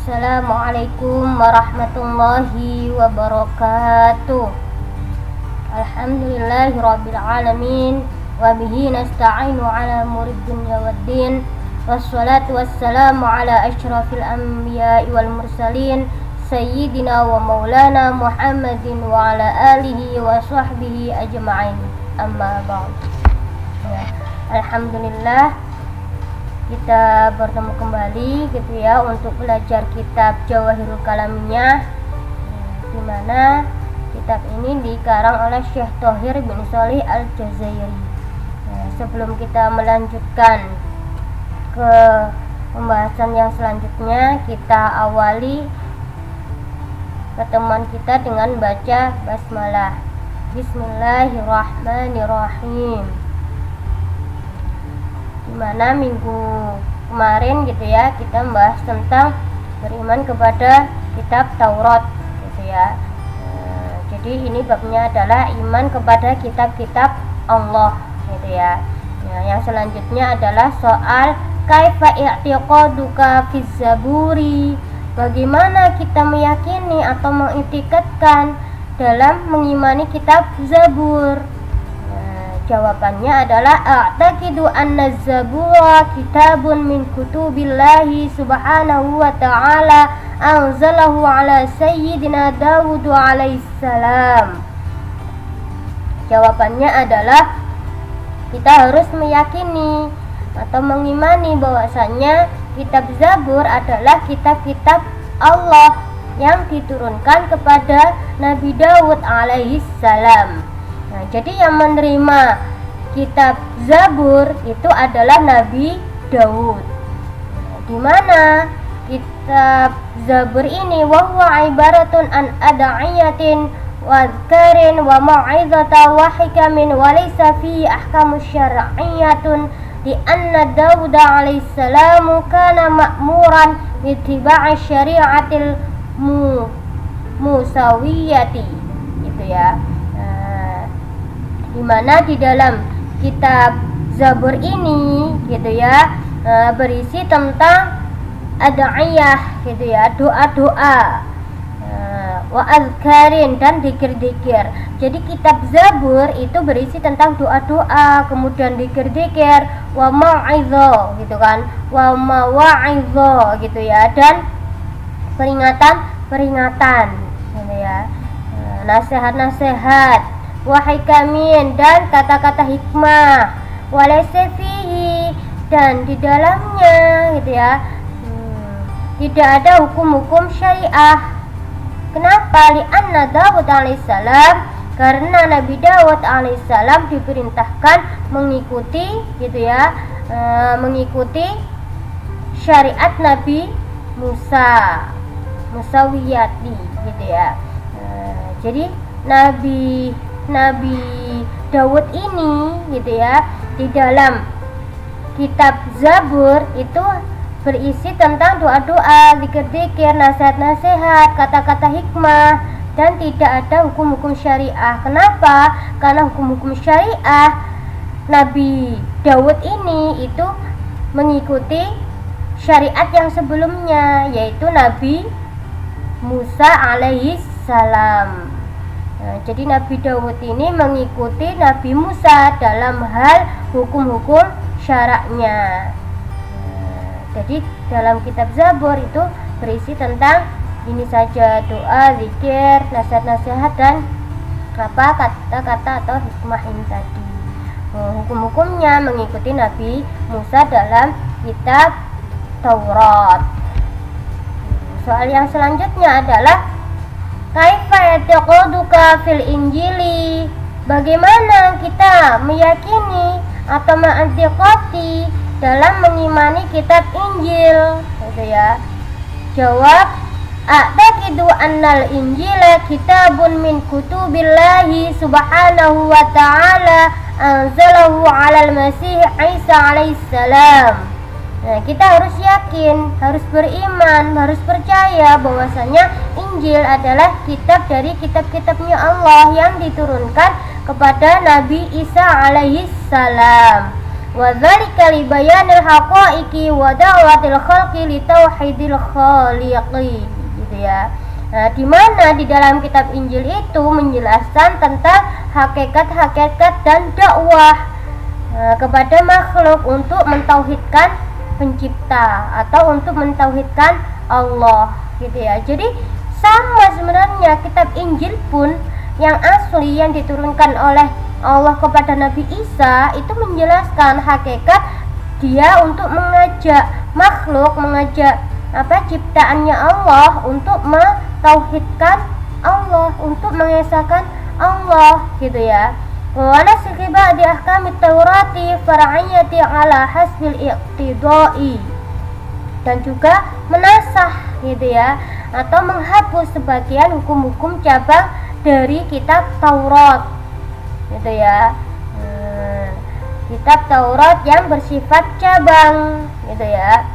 Assalamualaikum warahmatullahi wabarakatuh. Alhamdulillahirabbil alamin wa bihi nasta'inu ala umuri dunya waddin. Wassalatu wassalamu ala asyrafil anbiya'i wal mursalin sayyidina wa maulana Muhammadin wa ala alihi wa sahbihi ajma'in. Amma ba'd. Alhamdulillah, kita bertemu kembali gitu ya untuk belajar kitab Jawahirul Kalamiyah, di mana kitab ini dikarang oleh Syekh Thohir bin Shalih Al-Jazairi. Sebelum kita melanjutkan ke pembahasan yang selanjutnya, kita awali pertemuan kita dengan baca basmalah. Bismillahirrahmanirrahim. Dimana minggu kemarin gitu ya kita membahas tentang beriman kepada kitab Taurat gitu ya. Jadi ini babnya adalah iman kepada kitab-kitab Allah gitu ya. Yang selanjutnya adalah soal kaifa i'tiqaduka fiz zaburi, bagaimana kita meyakini atau mengiktikadkan dalam mengimani kitab Zabur. Jawabannya adalah a'taqidu anna zabura kitabun min kutubillahi subhanahu wa ta'ala anzalahu ala sayyidina Dawud alaihissalam. Jawabannya adalah kita harus meyakini atau mengimani bahwasanya kitab Zabur adalah kitab-kitab Allah yang diturunkan kepada Nabi Dawud alaihissalam. Nah, jadi yang menerima kitab Zabur itu adalah Nabi Daud. Di mana kitab Zabur ini wahwa ibaratun an ad'iyatin wa dzkarin wa mau'izata wa hikamin wa laysa fi ahkamus syar'iyyatun di anna Daud alaihissalam kana ma'muran bi ittiba'i syari'atil musawiyyati gitu ya. Di mana di dalam kitab Zabur ini gitu ya berisi tentang ad'iyah gitu ya, doa-doa, wa azkarin dan dzikir-dzikir. Jadi kitab Zabur itu berisi tentang doa-doa, kemudian dzikir-dzikir, wa mau'izah gitu kan, wa mawa'izah gitu ya, dan peringatan-peringatan gitu ya, nasihat-nasihat, wahikamin dan kata-kata hikmah, walaysa fihi dan di dalamnya gitu ya tidak ada hukum-hukum syariah. Kenapa? Li'anna Dawud alaihissalam, karena Nabi Dawud alaihissalam diperintahkan mengikuti gitu ya, mengikuti syariat Nabi Musa Musawiyati gitu ya. Jadi Nabi Dawud ini gitu ya di dalam kitab Zabur itu berisi tentang doa-doa, zikir-zikir, nasihat-nasihat, kata-kata hikmah, dan tidak ada hukum-hukum syariah. Kenapa? Karena hukum-hukum syariah Nabi Dawud ini itu mengikuti syariat yang sebelumnya, yaitu Nabi Musa alaihissalam. Jadi Nabi Dawud ini mengikuti Nabi Musa dalam hal hukum-hukum syaraknya. Jadi dalam kitab Zabur itu berisi tentang ini saja, doa, zikir, nasihat-nasihat dan kata-kata atau hikmah ini tadi. Hukum-hukumnya mengikuti Nabi Musa dalam kitab Taurat. Soal yang selanjutnya adalah kaifa i'tiqaduka fil injili, bagaimana kita meyakini atau mengiktikadi dalam mengimani kitab Injil gitu ya. Jawab, a'taqidu annal injila kitabun min kutubillahi subhanahu wa ta'ala anzalahu 'alal masih Isa alaihissalam. Nah, kita harus yakin, harus beriman, harus percaya bahwasanya Injil adalah kitab dari kitab-kitabnya Allah yang diturunkan kepada Nabi Isa alaihissalam. wa dzalika li bayanil haqaiqi wa da'watil khalqi li tauhidil khaliqi, gitu ya. Nah, di mana di dalam kitab Injil itu menjelaskan tentang hakikat-hakikat dan dakwah kepada makhluk untuk mentauhidkan pencipta atau untuk mentauhidkan Allah, gitu ya. Jadi sama sebenarnya kitab Injil pun yang asli yang diturunkan oleh Allah kepada Nabi Isa itu menjelaskan hakikat dia untuk mengajak makhluk, mengajak ciptaannya Allah untuk mentauhidkan Allah, untuk mengesahkan Allah, gitu ya. Wa nasikhi ba'di ahkamit Taurati far'iyati ala hasbil iqtidai, dan juga menasah, gitu ya, atau menghapus sebagian hukum-hukum cabang dari kitab Taurat, gitu ya. Kitab Taurat yang bersifat cabang, gitu ya.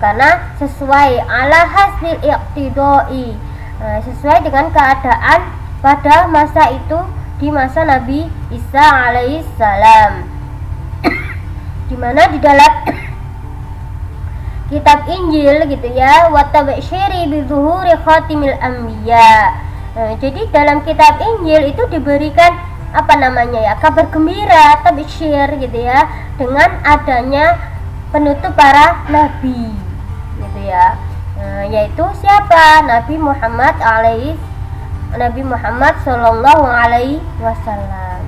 Karena sesuai ala hasil iqtidai, sesuai dengan keadaan pada masa itu, di masa Nabi Isa alaihissalam, di mana di dalam kitab Injil, gitu ya, wa tabsyiri bi zuhuri khatimil anbiya. Jadi dalam kitab Injil itu diberikan kabar gembira, tabsyir, gitu ya, dengan adanya penutup para nabi, gitu ya. Yaitu siapa? Nabi Muhammad sallallahu alaihi wasallam.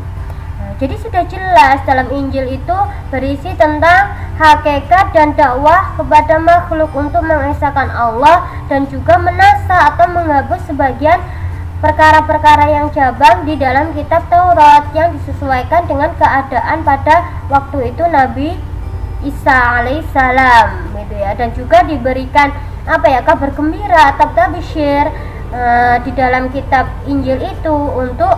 Jadi sudah jelas dalam Injil itu berisi tentang hakikat dan dakwah kepada makhluk untuk mengesahkan Allah, dan juga menasah atau menghapus sebagian perkara-perkara yang cabang di dalam kitab Taurat yang disesuaikan dengan keadaan pada waktu itu Nabi Isa alaihissalam, gitu ya. Dan juga diberikan kabar gembira atau tabsyir di dalam kitab Injil itu untuk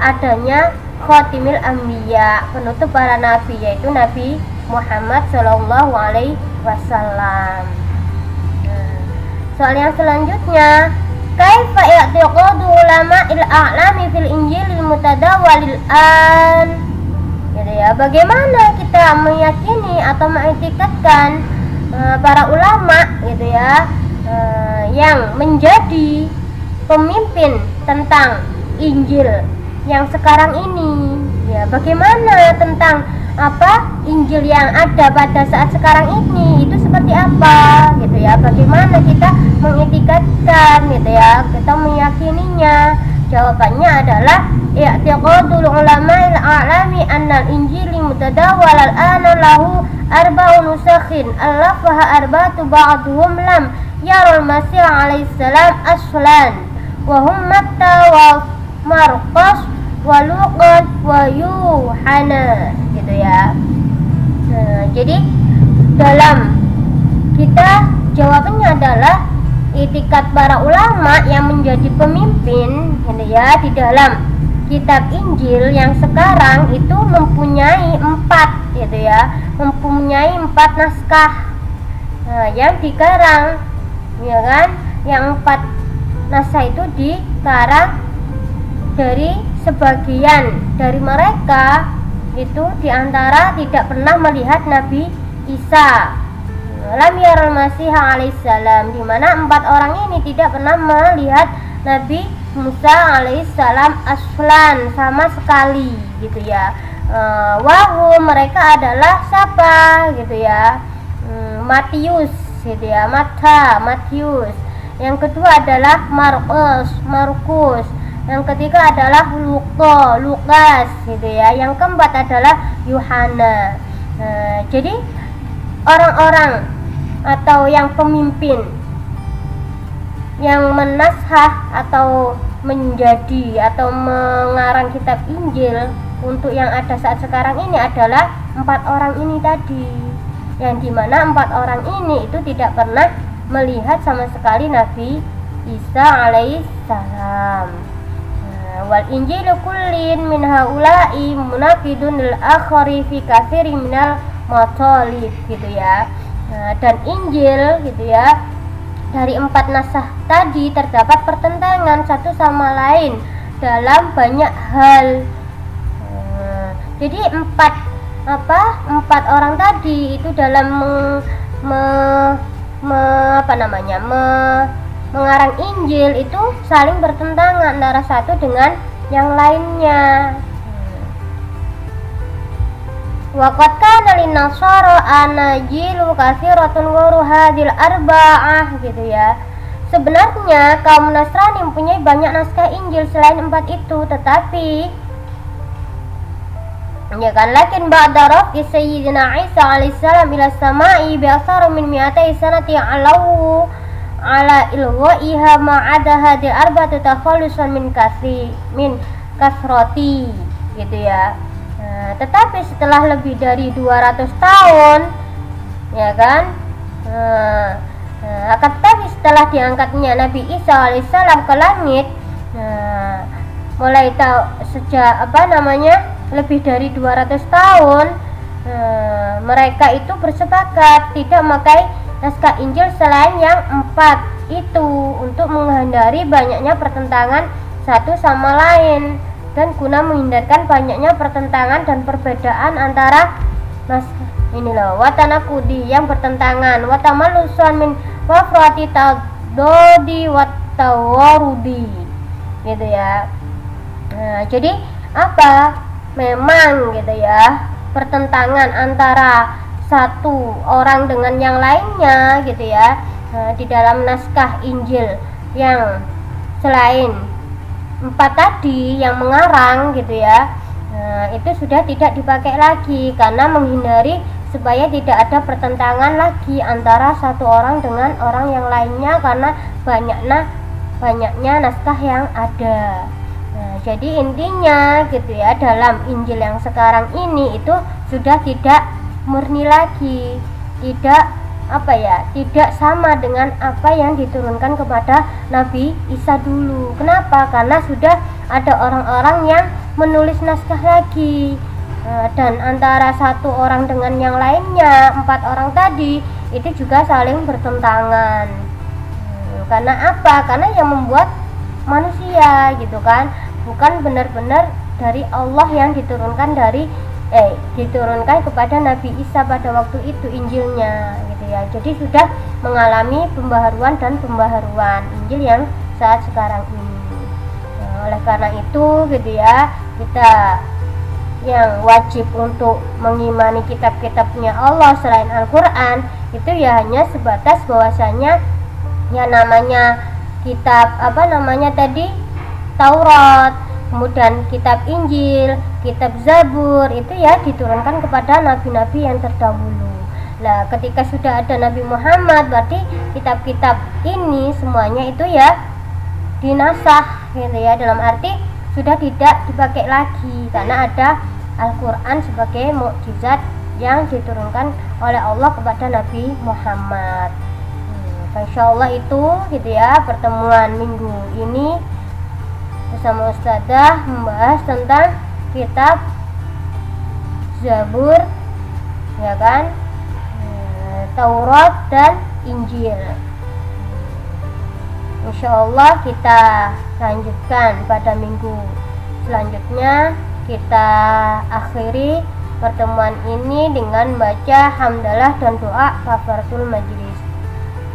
adanya Khatimil Anbiya, penutup para nabi, yaitu Nabi Muhammad sallallahu alaihi wasallam. Soal yang selanjutnya, kaifa i'tiqadu ulama'il a'lami fil Injilil mutadawwalil an, gitu ya. Bagaimana kita meyakini atau mengiktikadkan para ulama, gitu ya, yang menjadi pemimpin tentang Injil yang sekarang ini, ya. Bagaimana tentang Injil yang ada pada saat sekarang ini itu seperti apa, gitu ya. Bagaimana kita mengiktikadkan, gitu ya, kita meyakininya. Jawabannya adalah i'tiqadul ulama'il a'lami annal injili mutadawwal al-ana lahu arba'u nusakhin allafaha arba'atu ba'duhum lam yarul masih alaihissalam aslan wa hum Matta wa Marqos wa Luqman wa Yuhana, gitu ya. Jadi dalam kita jawabannya adalah itikad para ulama yang menjadi pemimpin, gitu ya, di dalam kitab Injil yang sekarang itu mempunyai 4, gitu ya, mempunyai 4 naskah yang dikarang, ya kan. Yang 4 naskah itu dikarang dari sebagian dari mereka itu diantara tidak pernah melihat Nabi Isa lam yarul masih alaihissalam, di mana 4 orang ini tidak pernah melihat Nabi Musa alaihissalam aslan, sama sekali, gitu ya. Wahu, mereka adalah siapa, gitu ya. Matius, gitu ya, Matius. Yang kedua adalah Markus. Yang ketiga adalah Lukas, gitu ya. Yang keempat adalah Yohana. Jadi orang-orang atau yang pemimpin yang menashah atau menjadi atau mengarang kitab Injil untuk yang ada saat sekarang ini adalah 4 orang ini tadi, yang dimana 4 orang ini itu tidak pernah melihat sama sekali Nabi Isa alaihissalam. Wal injilu kullin min haula'i munaqidun lil akhari fi katsiri minal matalib, gitu ya. Dan Injil, gitu ya, dari 4 naskah tadi terdapat pertentangan satu sama lain dalam banyak hal, Jadi empat orang tadi itu dalam mengarang Injil itu saling bertentangan antara satu dengan yang lainnya. Waqad kana lin-nasara anajilu katsiratun wa hadil arba'ah gitu ya. Sebenarnya kaum Nasrani mempunyai banyak naskah Injil selain 4 itu, tetapi ya kan, lakin ba'da raf'i sayyidina Isa alaihissalam ila samai bi aktsara min 200 sanati alau ala ilwa'iha ma'ada hadil arba'atu takhallusan min kasrati gitu ya. Tetapi setelah lebih dari 200 tahun ya kan, tetapi setelah diangkatnya Nabi Isa alaihissalam ke langit, mulai sejak lebih dari 200 tahun, mereka itu bersepakat tidak memakai naskah Injil selain yang 4 itu untuk menghindari banyaknya pertentangan satu sama lain dan guna menghindarkan banyaknya pertentangan dan perbedaan antara watanakudi yang bertentangan, watamalusan min wafrati tadodi watawarudi gitu ya. Jadi memang gitu ya, pertentangan antara satu orang dengan yang lainnya gitu ya, di dalam naskah Injil yang selain 4 tadi yang mengarang gitu ya, itu sudah tidak dipakai lagi karena menghindari supaya tidak ada pertentangan lagi antara satu orang dengan orang yang lainnya karena banyaknya naskah yang ada. Jadi intinya gitu ya, dalam Injil yang sekarang ini itu sudah tidak murni lagi, tidak sama dengan apa yang diturunkan kepada Nabi Isa dulu. Kenapa? Karena sudah ada orang-orang yang menulis naskah lagi, dan antara satu orang dengan yang lainnya, 4 orang tadi itu juga saling bertentangan. Karena apa? Karena yang membuat manusia gitu kan, bukan benar-benar dari Allah yang diturunkan kepada Nabi Isa pada waktu itu Injilnya gitu ya. Jadi sudah mengalami pembaharuan Injil yang saat sekarang ini. Oleh karena itu gitu ya, kita yang wajib untuk mengimani kitab-kitabnya Allah selain Al-Quran itu ya hanya sebatas bahwasanya ya namanya kitab Taurat, kemudian kitab Injil, kitab Zabur itu ya diturunkan kepada nabi-nabi yang terdahulu. Nah, ketika sudah ada Nabi Muhammad, berarti kitab-kitab ini semuanya itu ya dinasah gitu ya, dalam arti sudah tidak dipakai lagi karena ada Al-Quran sebagai mukjizat yang diturunkan oleh Allah kepada Nabi Muhammad. Insyaallah itu gitu ya, pertemuan minggu ini bersama Ustadzah membahas tentang kitab Zabur ya kan, Taurat dan Injil. Insyaallah kita lanjutkan pada minggu selanjutnya. Kita akhiri pertemuan ini dengan baca hamdalah dan doa kafaratul majlis.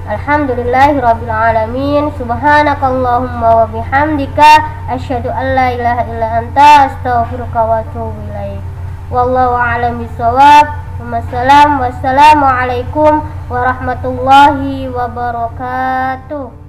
Alhamdulillahirabbil alamin. Subhanakallahumma wa bihamdika asyhadu an la ilaha illa anta astaghfiruka wa atubu ilaik. Wallahu a'lam bishawab. Wassalamualaikum warahmatullahi wabarakatuh.